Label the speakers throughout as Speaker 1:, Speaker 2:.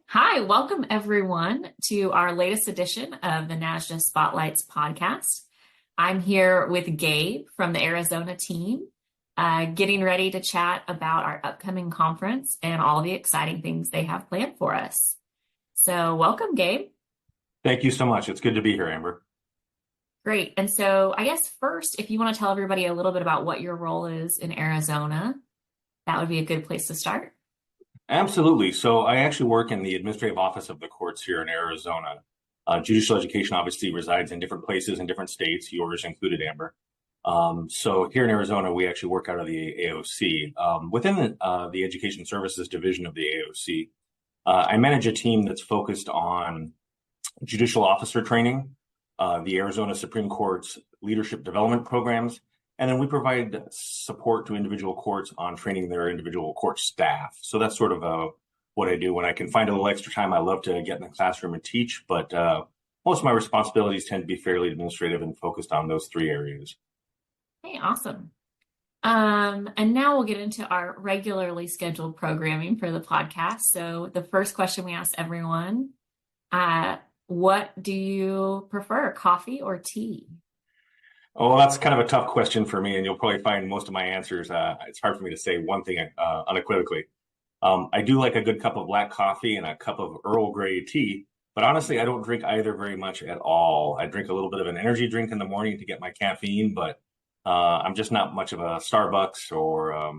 Speaker 1: Hi, welcome everyone to our latest edition of the NASJE Spotlights podcast. I'm here with Gabe from the Arizona team, getting ready to chat about our upcoming conference and all the exciting things they have planned for us. So welcome, Gabe.
Speaker 2: Thank you so much. It's good to be here, Amber.
Speaker 1: Great. And so I guess first, if you want to tell everybody a little bit about what your role is in Arizona, that would be a good place to start.
Speaker 2: Absolutely. So I actually work in the administrative office of the courts here in Arizona. Judicial education obviously resides in different places in different states, yours included, Amber. So here in Arizona, we actually work out of the AOC. Within the Education Services Division of the AOC, I manage a team that's focused on judicial officer training, the Arizona Supreme Court's leadership development programs, and then we provide support to individual courts on training their individual court staff. So that's sort of what I do. When I can find a little extra time, I love to get in the classroom and teach, but most of my responsibilities tend to be fairly administrative and focused on those three areas.
Speaker 1: Hey, awesome. And now we'll get into our regularly scheduled programming for the podcast. So the first question we ask everyone, what do you prefer, coffee or tea?
Speaker 2: Oh, that's kind of a tough question for me, and you'll probably find most of my answers. It's hard for me to say one thing unequivocally. I do like a good cup of black coffee and a cup of Earl Grey tea, but honestly, I don't drink either very much at all. I drink a little bit of an energy drink in the morning to get my caffeine, but I'm just not much of a Starbucks or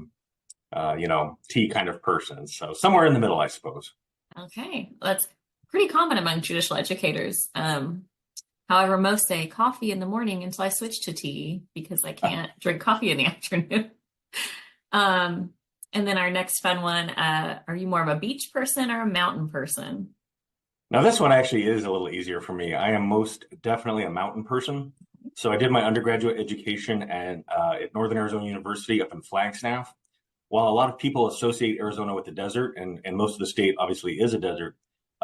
Speaker 2: tea kind of person. So somewhere in the middle, I suppose.
Speaker 1: Okay, that's pretty common among judicial educators. However, most say coffee in the morning until I switch to tea because I can't drink coffee in the afternoon. And then our next fun one, are you more of a beach person or a mountain person?
Speaker 2: Now, this one actually is a little easier for me. I am most definitely a mountain person. So I did my undergraduate education at Northern Arizona University up in Flagstaff. While a lot of people associate Arizona with the desert, and most of the state obviously is a desert,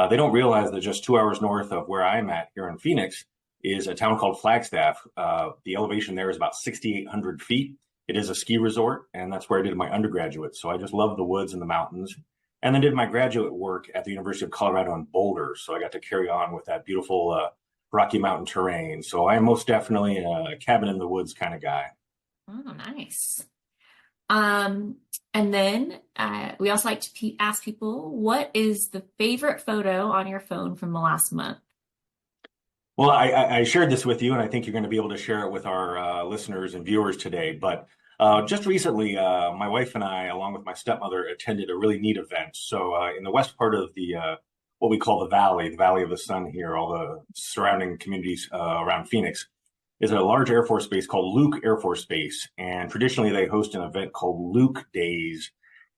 Speaker 2: they don't realize that just 2 hours north of where I'm at here in Phoenix is a town called Flagstaff. The elevation there is about 6,800 feet. It is a ski resort, and that's where I did my undergraduate. So I just love the woods and the mountains. And then did my graduate work at the University of Colorado in Boulder. So I got to carry on with that beautiful Rocky Mountain terrain. So I am most definitely a cabin in the woods kind of guy.
Speaker 1: Oh, nice. And then we also like to ask people, what is the favorite photo on your phone from the last month?
Speaker 2: Well, I shared this with you, and I think you're going to be able to share it with our listeners and viewers today. But just recently, my wife and I, along with my stepmother, attended a really neat event. So in the west part of the what we call the Valley of the Sun here, all the surrounding communities around Phoenix, is a large Air Force base called Luke Air Force Base. And traditionally, they host an event called Luke Days.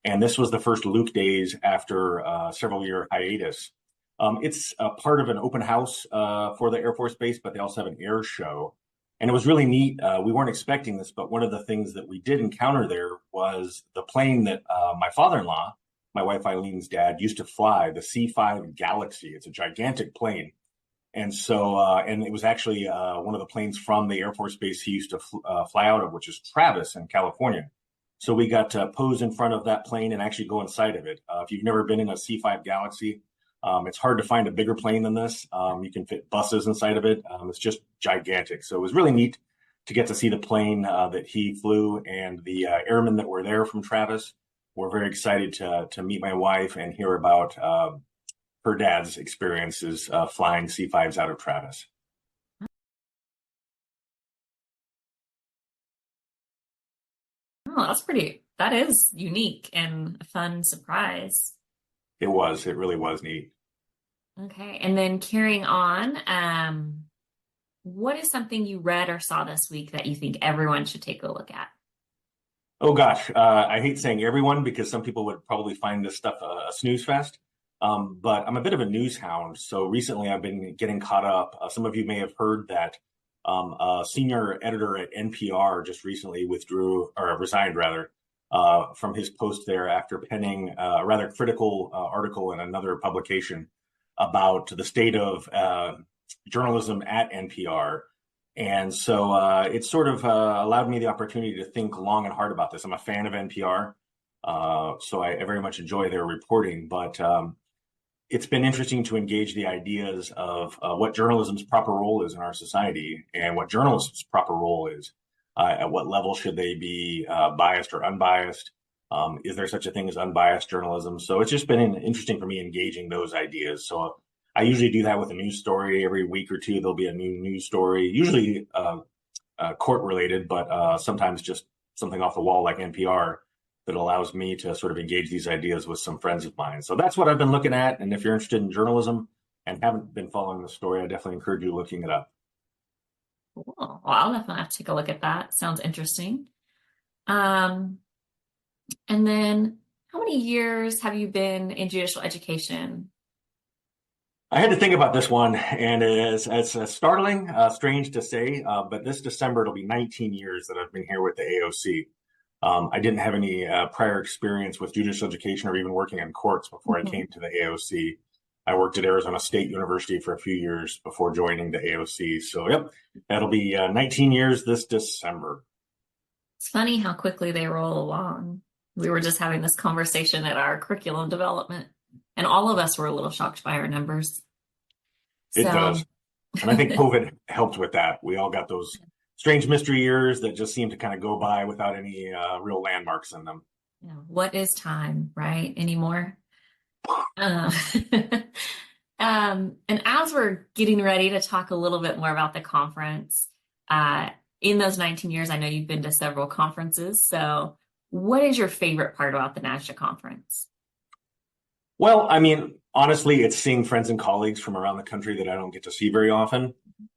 Speaker 2: And this was the first Luke Days after a several-year hiatus. It's a part of an open house for the Air Force Base, but they also have an air show. And it was really neat. We weren't expecting this, but one of the things that we did encounter there was the plane that my father-in-law, my wife Eileen's dad, used to fly, the C-5 Galaxy. It's a gigantic plane. And so, and it was actually one of the planes from the Air Force Base he used to fly out of, which is Travis in California. So we got to pose in front of that plane and actually go inside of it. If you've never been in a C-5 Galaxy, it's hard to find a bigger plane than this. You can fit buses inside of it. It's just gigantic. So it was really neat to get to see the plane that he flew, and the airmen that were there from Travis were very excited to meet my wife and hear about her dad's experiences flying C-5s out of Travis.
Speaker 1: Oh, that is unique and a fun surprise.
Speaker 2: It really was neat.
Speaker 1: Okay. And then carrying on, what is something you read or saw this week that you think everyone should take a look at?
Speaker 2: Oh gosh, I hate saying everyone because some people would probably find this stuff a snooze fest. But I'm a bit of a news hound. So recently I've been getting caught up. Some of you may have heard that a senior editor at NPR just recently resigned rather, from his post there after penning a rather critical article in another publication about the state of journalism at NPR. And so it sort of allowed me the opportunity to think long and hard about this. I'm a fan of NPR, so I very much enjoy their reporting. But it's been interesting to engage the ideas of what journalism's proper role is in our society and what journalists' proper role is. At what level should they be biased or unbiased? Is there such a thing as unbiased journalism? So it's just been interesting for me engaging those ideas. So I usually do that with a news story every week or two. There'll be a new news story, usually court related, but sometimes just something off the wall like NPR that allows me to sort of engage these ideas with some friends of mine. So that's what I've been looking at. And if you're interested in journalism and haven't been following the story, I definitely encourage you looking it up.
Speaker 1: Cool. Well, I'll definitely have to take a look at that. Sounds interesting. And then how many years have you been in judicial education?
Speaker 2: I had to think about this one, and it's startling, strange to say, but this December it'll be 19 years that I've been here with the AOC. I didn't have any prior experience with judicial education or even working in courts before I came to the AOC. I worked at Arizona State University for a few years before joining the AOC. So, yep, that'll be 19 years this December.
Speaker 1: It's funny how quickly they roll along. We were just having this conversation at our curriculum development, and all of us were a little shocked by our numbers.
Speaker 2: It does. And I think COVID helped with that. We all got those strange mystery years that just seem to kind of go by without any real landmarks in them.
Speaker 1: Yeah, what is time, right? Anymore? And as we're getting ready to talk a little bit more about the conference, in those 19 years, I know you've been to several conferences. So what is your favorite part about the NASJE conference?
Speaker 2: Well, I mean, honestly, it's seeing friends and colleagues from around the country that I don't get to see very often.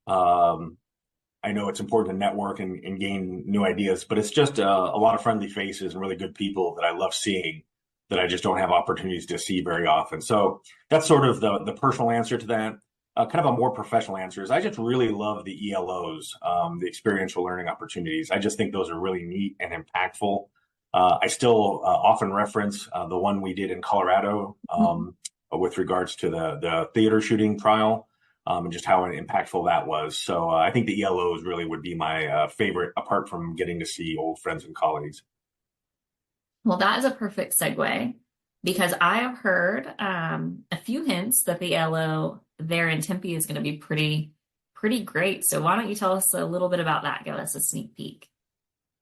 Speaker 2: I know it's important to network and gain new ideas, but it's just a lot of friendly faces and really good people that I love seeing that I just don't have opportunities to see very often. So that's sort of the personal answer to that. Kind of a more professional answer is I just really love the ELOs, the experiential learning opportunities. I just think those are really neat and impactful. I still often reference the one we did in Colorado with regards to the theater shooting trial and just how impactful that was. So I think the ELOs really would be my favorite, apart from getting to see old friends and colleagues.
Speaker 1: Well, that is a perfect segue because I have heard a few hints that the ELO there in Tempe is going to be pretty great. So why don't you tell us a little bit about that? Give us a sneak peek.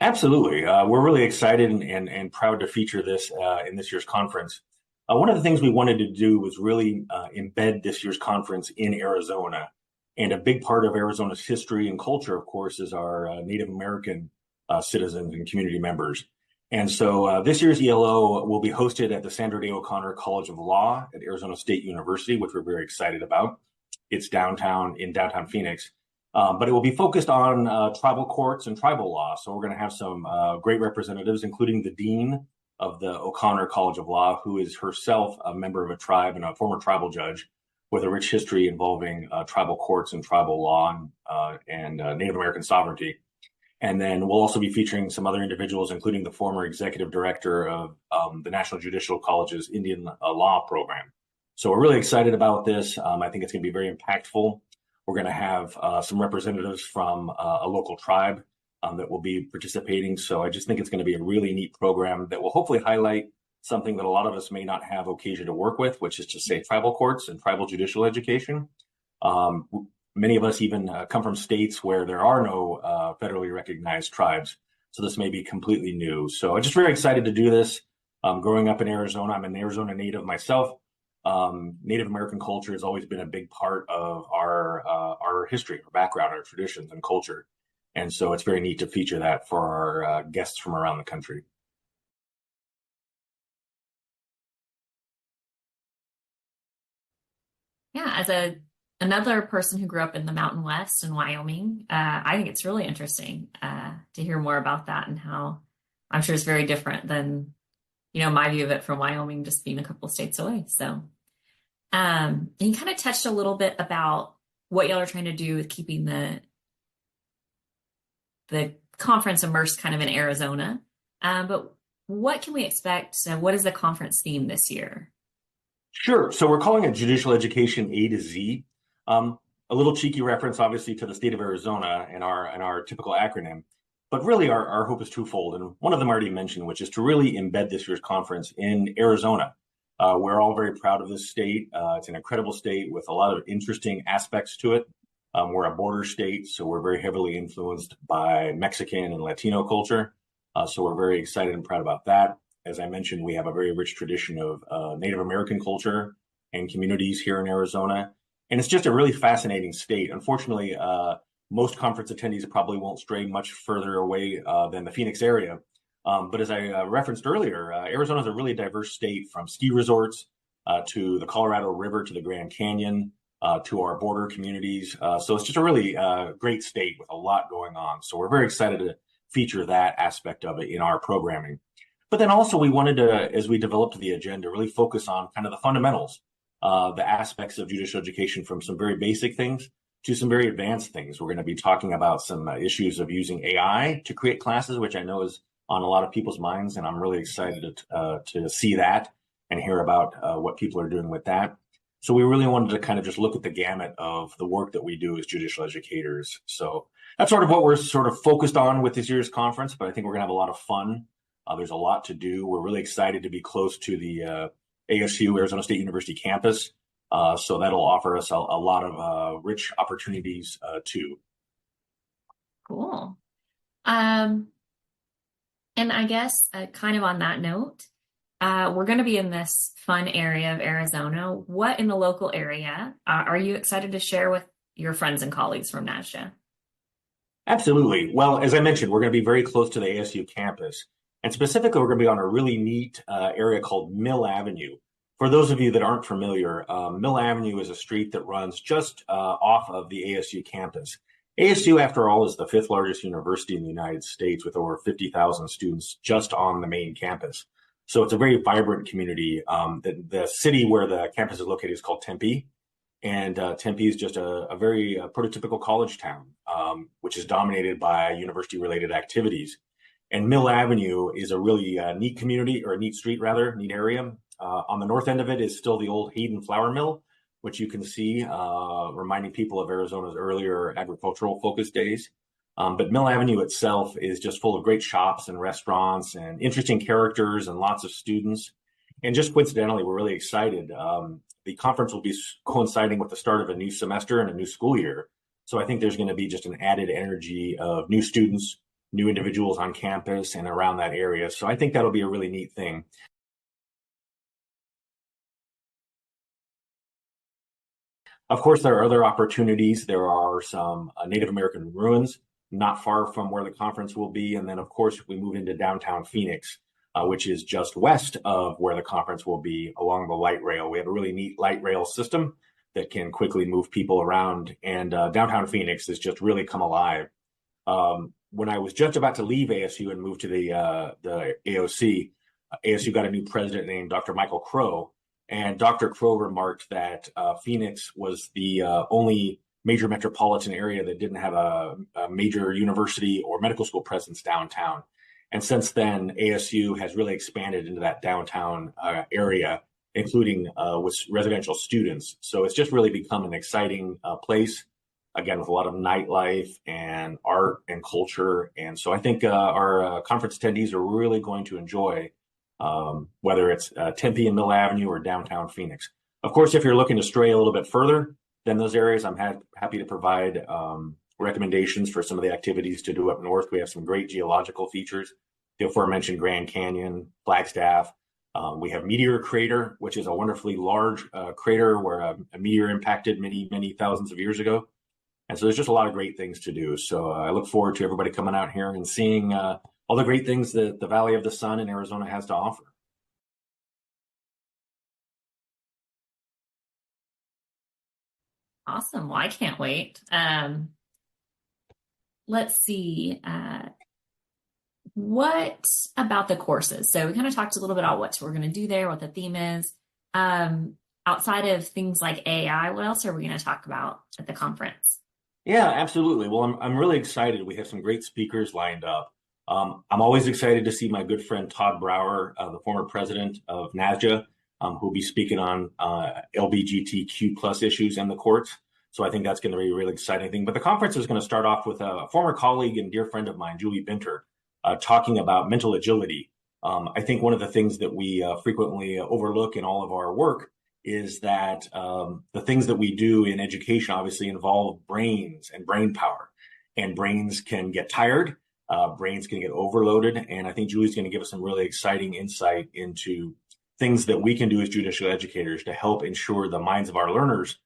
Speaker 2: Absolutely. We're really excited and proud to feature this in this year's conference. One of the things we wanted to do was really embed this year's conference in Arizona. And a big part of Arizona's history and culture, of course, is our Native American citizens and community members. And so this year's ELO will be hosted at the Sandra Day O'Connor College of Law at Arizona State University, which we're very excited about. It's downtown Phoenix. But it will be focused on tribal courts and tribal law. So we're going to have some great representatives, including the dean of the O'Connor College of Law, who is herself a member of a tribe and a former tribal judge with a rich history involving tribal courts and tribal law and Native American sovereignty. And then we'll also be featuring some other individuals, including the former executive director of the National Judicial College's Indian Law program. So we're really excited about this. I think it's going to be very impactful. We're going to have some representatives from a local tribe that will be participating. So I just think it's going to be a really neat program that will hopefully highlight something that a lot of us may not have occasion to work with, which is to say tribal courts and tribal judicial education. Many of us even come from states where there are no federally recognized tribes. So this may be completely new. So I'm just very excited to do this. Growing up in Arizona, I'm an Arizona native myself. Native American culture has always been a big part of our history, our background, our traditions and culture. And so it's very neat to feature that for our guests from around the country.
Speaker 1: Yeah, as another person who grew up in the Mountain West in Wyoming, I think it's really interesting to hear more about that and how I'm sure it's very different than, my view of it from Wyoming just being a couple of states away. So and you kind of touched a little bit about what y'all are trying to do with keeping the conference immersed kind of in Arizona. But what can we expect? What is the conference theme this year?
Speaker 2: Sure. So we're calling it Judicial Education A to Z. A little cheeky reference, obviously, to the state of Arizona and our typical acronym. But really, our hope is twofold. And one of them I already mentioned, which is to really embed this year's conference in Arizona. We're all very proud of this state. It's an incredible state with a lot of interesting aspects to it. We're a border state, so we're very heavily influenced by Mexican and Latino culture. So we're very excited and proud about that. As I mentioned, we have a very rich tradition of Native American culture and communities here in Arizona. And it's just a really fascinating state. Unfortunately, most conference attendees probably won't stray much further away than the Phoenix area. But as I referenced earlier, Arizona is a really diverse state, from ski resorts to the Colorado River to the Grand Canyon to our border communities. So it's just a really great state with a lot going on. So we're very excited to feature that aspect of it in our programming. But then also we wanted to, as we developed the agenda, really focus on kind of the fundamentals, the aspects of judicial education, from some very basic things to some very advanced things. We're going to be talking about some issues of using AI to create classes, which I know is on a lot of people's minds, and I'm really excited to see that and hear about what people are doing with that. So we really wanted to kind of just look at the gamut of the work that we do as judicial educators. So that's sort of what we're sort of focused on with this year's conference, but I think we're going to have a lot of fun. There's a lot to do. We're really excited to be close to the ASU, Arizona State University campus. So that'll offer us a lot of rich opportunities too.
Speaker 1: Cool. And I guess kind of on that note, we're going to be in this fun area of Arizona. What in the local area are you excited to share with your friends and colleagues from NASJE?
Speaker 2: Absolutely. Well, as I mentioned, we're going to be very close to the ASU campus. And specifically, we're going to be on a really neat area called Mill Avenue. For those of you that aren't familiar, Mill Avenue is a street that runs just off of the ASU campus. ASU, after all, is the 5th largest university in the United States with over 50,000 students just on the main campus. So it's a very vibrant community. The city where the campus is located is called Tempe. And Tempe is just a very prototypical college town, which is dominated by university-related activities. And Mill Avenue is a really neat community, or a neat street rather, neat area. On the north end of it is still the old Hayden Flour Mill, which you can see, reminding people of Arizona's earlier agricultural focus days. But Mill Avenue itself is just full of great shops and restaurants and interesting characters and lots of students. And just coincidentally, we're really excited. The conference will be coinciding with the start of a new semester and a new school year. So I think there's going to be just an added energy of new students, new individuals on campus and around that area. So I think that'll be a really neat thing. Of course, there are other opportunities. There are some Native American ruins not far from where the conference will be. And then, of course, we move into downtown Phoenix, which is just west of where the conference will be along the light rail. We have a really neat light rail system that can quickly move people around. And downtown Phoenix has just really come alive. When I was just about to leave ASU and move to the AOC, ASU got a new president named Dr. Michael Crow. And Dr. Crow remarked that Phoenix was the only major metropolitan area that didn't have a major university or medical school presence downtown. And since then, ASU has really expanded into that downtown area, including with residential students. So it's just really become an exciting place, again, with a lot of nightlife and art and culture. And so I think our conference attendees are really going to enjoy whether it's Tempe and Mill Avenue or downtown Phoenix. Of course, if you're looking to stray a little bit further than those areas, I'm happy to provide recommendations for some of the activities to do up north. We have some great geological features, the aforementioned Grand Canyon, Flagstaff. We have Meteor Crater, which is a wonderfully large crater where a meteor impacted many, many thousands of years ago. And so there's just a lot of great things to do. So I look forward to everybody coming out here and seeing all the great things that the Valley of the Sun in Arizona has to offer.
Speaker 1: Awesome. Well, I can't wait. Let's see. What about the courses? So we kind of talked a little bit about what we're going to do there, what the theme is. Outside of things like AI, what else are we going to talk about at the conference?
Speaker 2: Yeah, absolutely. Well, I'm really excited. We have some great speakers lined up. I'm always excited to see my good friend Todd Brower, the former president of NASJE, who'll be speaking on LGBTQ plus issues in the courts. So I think that's going to be a really exciting thing. But the conference is going to start off with a former colleague and dear friend of mine, Julie Binter, talking about mental agility I think one of the things that we frequently overlook in all of our work is that the things that we do in education obviously involve brains and brain power, and brains can get tired, brains can get overloaded. And I think Julie's going to give us some really exciting insight into things that we can do as judicial educators to help ensure the minds of our learners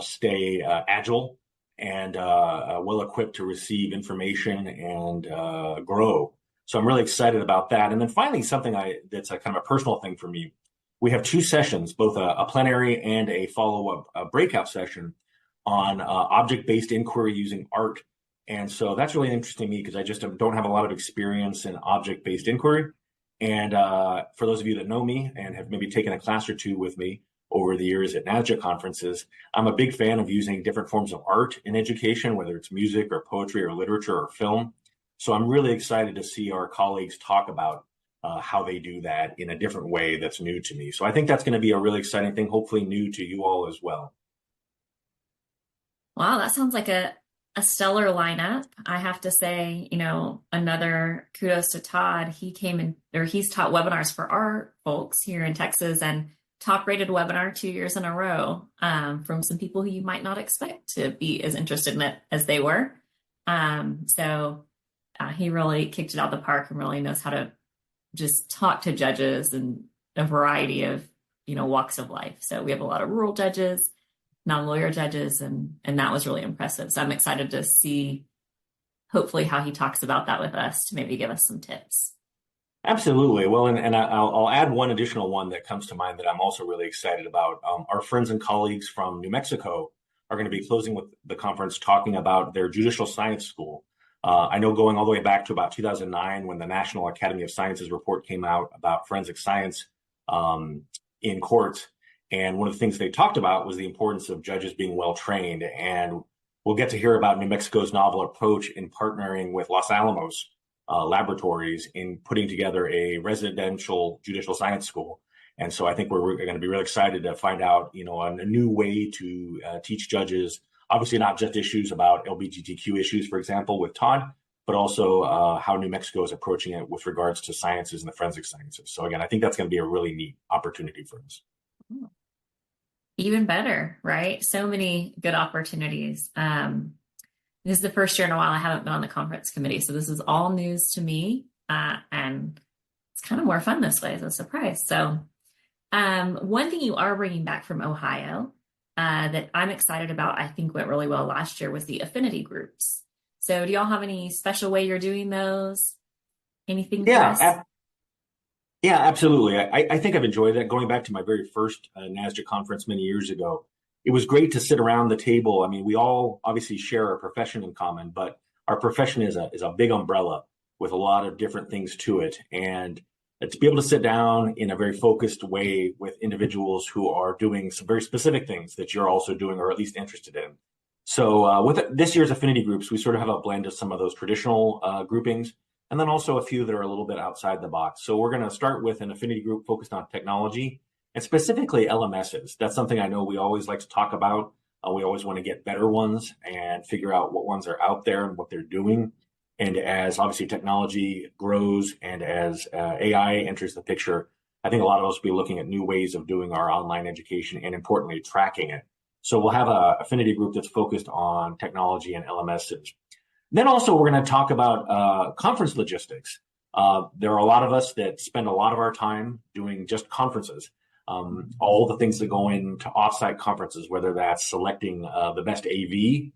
Speaker 2: stay agile and well equipped to receive information and grow. So I'm really excited about that. And then finally, something that's a kind of a personal thing for me. We have two sessions, both a plenary and a follow-up breakout session on object-based inquiry using art. And so that's really interesting to me because I just don't have a lot of experience in object-based inquiry. And for those of you that know me and have maybe taken a class or two with me over the years at NASJE conferences, I'm a big fan of using different forms of art in education, whether it's music or poetry or literature or film. So I'm really excited to see our colleagues talk about how they do that in a different way that's new to me. So I think that's going to be a really exciting thing, hopefully new to you all as well.
Speaker 1: Wow, that sounds like a stellar lineup. I have to say, another kudos to Todd. He's taught webinars for our folks here in Texas and top rated webinar 2 years in a row from some people who you might not expect to be as interested in it as they were. So he really kicked it out of the park and really knows how to just talk to judges and a variety of, walks of life. So we have a lot of rural judges, non-lawyer judges, and that was really impressive. So I'm excited to see hopefully how he talks about that with us to maybe give us some tips.
Speaker 2: Absolutely. Well, and I'll add one additional one that comes to mind that I'm also really excited about. Our friends and colleagues from New Mexico are going to be closing with the conference talking about their judicial science school. I know going all the way back to about 2009 when the National Academy of Sciences report came out about forensic science in courts. And one of the things they talked about was the importance of judges being well trained. And we'll get to hear about New Mexico's novel approach in partnering with Los Alamos laboratories in putting together a residential judicial science school. And so I think we're going to be really excited to find out, a new way to teach judges, obviously not just issues about LGBTQ issues, for example, with Todd, but also how New Mexico is approaching it with regards to sciences and the forensic sciences. So again, I think that's going to be a really neat opportunity for us.
Speaker 1: Even better, right? So many good opportunities. This is the first year in a while I haven't been on the conference committee, so this is all news to me, and it's kind of more fun this way as a surprise. So one thing you are bringing back from Ohio that I'm excited about, I think went really well last year, was the affinity groups. So do y'all have any special way you're doing those? Anything for us?
Speaker 2: Yeah, absolutely. I think I've enjoyed that. Going back to my very first NASJE conference many years ago, it was great to sit around the table. I mean, we all obviously share our profession in common, but our profession is a big umbrella with a lot of different things to it. And to be able to sit down in a very focused way with individuals who are doing some very specific things that you're also doing or at least interested in. So with this year's affinity groups, we sort of have a blend of some of those traditional groupings, and then also a few that are a little bit outside the box. So we're going to start with an affinity group focused on technology and specifically LMSs. That's something I know we always like to talk about. We always want to get better ones and figure out what ones are out there and what they're doing. And as obviously technology grows and as AI enters the picture, I think a lot of us will be looking at new ways of doing our online education and importantly, tracking it. So we'll have an affinity group that's focused on technology and LMSs. Then also we're going to talk about conference logistics. There are a lot of us that spend a lot of our time doing just conferences. All the things that go into offsite conferences, whether that's selecting the best AV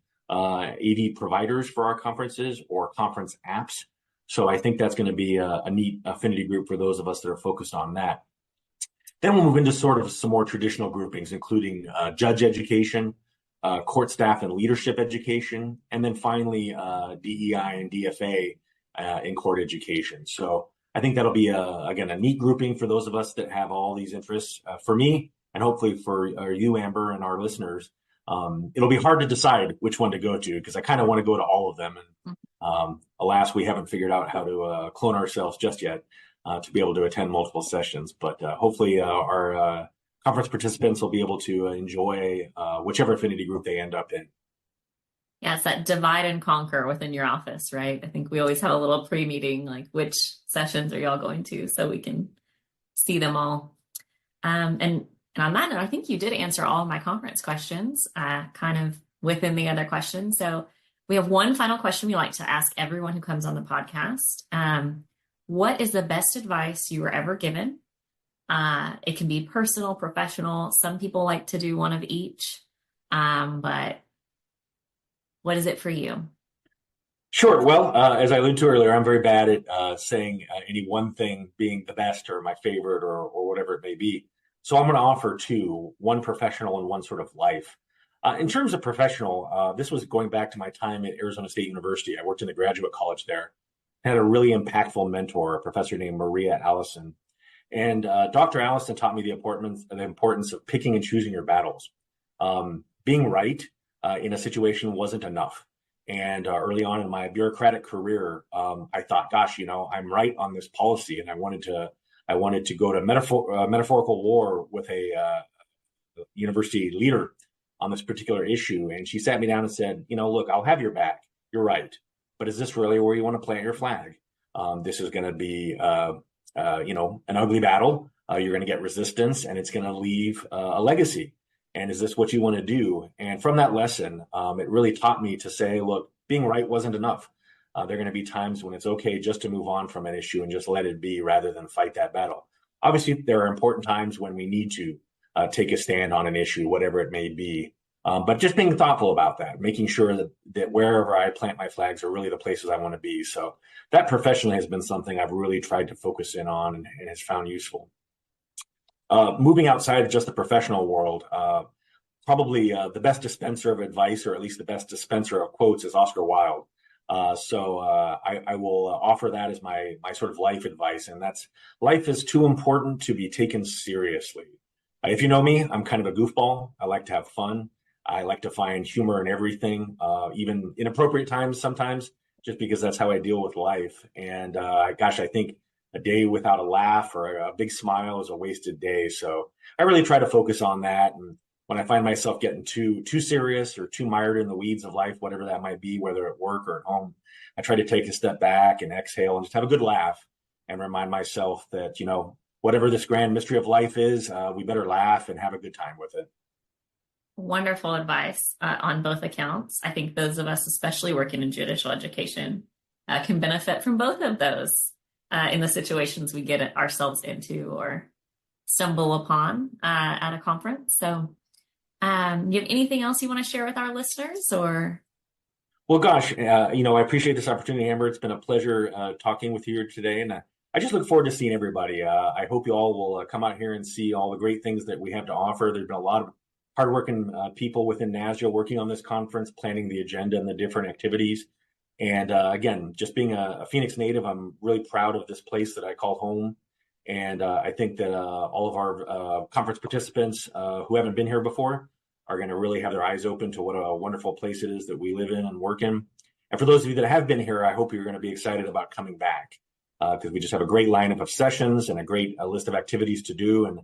Speaker 2: providers for our conferences or conference apps. So I think that's going to be a neat affinity group for those of us that are focused on that. Then we'll move into sort of some more traditional groupings, including judge education, court staff and leadership education, and then finally DEI and DFA in court education. So I think that'll be, again, a neat grouping for those of us that have all these interests. For me, and hopefully for you, Amber, and our listeners, it'll be hard to decide which one to go to because I kind of want to go to all of them. And alas, we haven't figured out how to clone ourselves just yet to be able to attend multiple sessions. But hopefully our conference participants will be able to enjoy whichever affinity group they end up in.
Speaker 1: Yeah, it's that divide and conquer within your office, right? I think we always have a little pre-meeting, like which sessions are y'all going to, so we can see them all. And on that note, I think you did answer all of my conference questions, kind of within the other questions. So we have one final question we like to ask everyone who comes on the podcast. What is the best advice you were ever given? It can be personal, professional. Some people like to do one of each. But what is it for you?
Speaker 2: Sure. Well, as I alluded to earlier, I'm very bad at saying any one thing being the best or my favorite or whatever it may be. So I'm going to offer two, one professional and one sort of life. In terms of professional, this was going back to my time at Arizona State University. I worked in the graduate college there. I had a really impactful mentor, a professor named Maria Allison. And Dr. Allison taught me the importance of picking and choosing your battles. Being right in a situation wasn't enough. And early on in my bureaucratic career, I thought, gosh, I'm right on this policy, and I wanted to go to metaphorical war with a university leader on this particular issue. And she sat me down and said, look, I'll have your back. You're right. But is this really where you want to plant your flag? This is going to be, an ugly battle. You're going to get resistance, and it's going to leave a legacy. And is this what you want to do? And from that lesson, it really taught me to say, look, being right wasn't enough. There are going to be times when it's okay just to move on from an issue and just let it be rather than fight that battle. Obviously, there are important times when we need to take a stand on an issue, whatever it may be. But just being thoughtful about that, making sure that wherever I plant my flags are really the places I want to be. So that professionally has been something I've really tried to focus in on and has found useful. Moving outside of just the professional world, probably the best dispenser of advice, or at least the best dispenser of quotes, is Oscar Wilde. So I will offer that as my sort of life advice, and that's: life is too important to be taken seriously. If you know me, I'm kind of a goofball. I like to have fun. I like to find humor in everything, even inappropriate times sometimes, just because that's how I deal with life. And gosh, I think a day without a laugh or a big smile is a wasted day. So I really try to focus on that. And when I find myself getting too serious or too mired in the weeds of life, whatever that might be, whether at work or at home, I try to take a step back and exhale and just have a good laugh and remind myself that, whatever this grand mystery of life is, we better laugh and have a good time with it.
Speaker 1: Wonderful advice on both accounts. I think those of us, especially working in judicial education, can benefit from both of those in the situations we get ourselves into or stumble upon at a conference. So you have anything else you want to share with our listeners, or?
Speaker 2: Well, gosh, I appreciate this opportunity, Amber. It's been a pleasure talking with you today. And I just look forward to seeing everybody. I hope you all will come out here and see all the great things that we have to offer. There's been a lot of hardworking people within NASJE working on this conference, planning the agenda and the different activities. And again, just being a Phoenix native, I'm really proud of this place that I call home. And I think that all of our conference participants who haven't been here before are going to really have their eyes open to what a wonderful place it is that we live in and work in. And for those of you that have been here, I hope you're going to be excited about coming back because we just have a great lineup of sessions and a great list of activities to do. And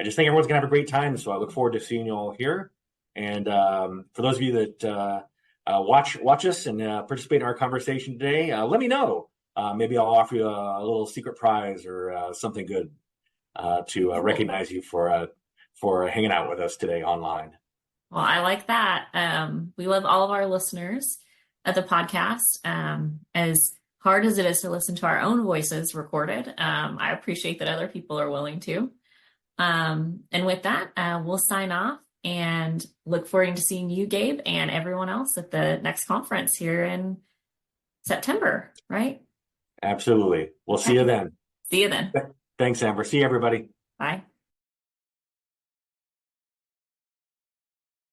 Speaker 2: I just think everyone's going to have a great time. So I look forward to seeing you all here. And for those of you that watch us and participate in our conversation today, let me know. Maybe I'll offer you a little secret prize or something good to recognize you for hanging out with us today online.
Speaker 1: Well, I like that. We love all of our listeners at the podcast. As hard as it is to listen to our own voices recorded, I appreciate that other people are willing to. And with that, we'll sign off and look forward to seeing you, Gabe, and everyone else at the next conference here in September, right?
Speaker 2: Absolutely. We'll see you then.
Speaker 1: See you then.
Speaker 2: Thanks, Amber. See you, everybody.
Speaker 1: Bye.